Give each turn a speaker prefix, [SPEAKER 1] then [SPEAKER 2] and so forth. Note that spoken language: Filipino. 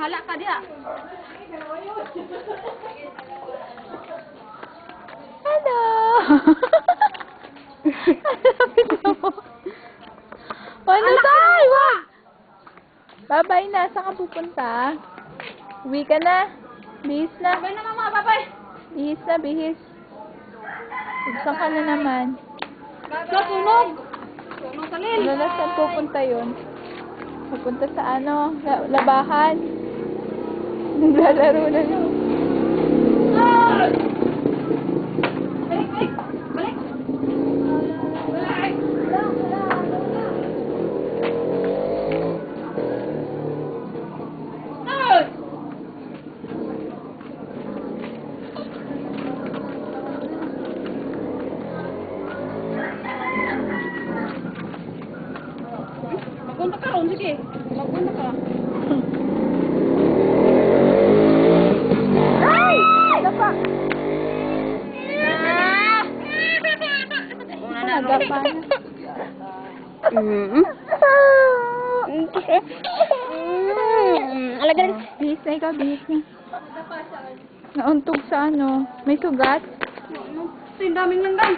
[SPEAKER 1] Bahala ka diha.
[SPEAKER 2] Hello! Ano tayo? Babay na. Saan ka pupunta? Uwi ka na. Bihis na.
[SPEAKER 1] Babay na mama, babay.
[SPEAKER 2] Bihis na, bihis. Saan ka na naman?
[SPEAKER 1] Sunog. Sunog salil.
[SPEAKER 2] Wala, saan pupunta yun? Pupunta sa ano? Labahan. Naglalaro na yun.
[SPEAKER 1] Balik, balik. Balik. Balik. Magpunta ka ron, sige. Magpunta ka.
[SPEAKER 2] Ay! Napa! Nagapa na.
[SPEAKER 1] Alaga rin.
[SPEAKER 2] Bihis na ikaw, bihis na. Nauntog sa ano. May sugat?
[SPEAKER 1] Ang daming langgam.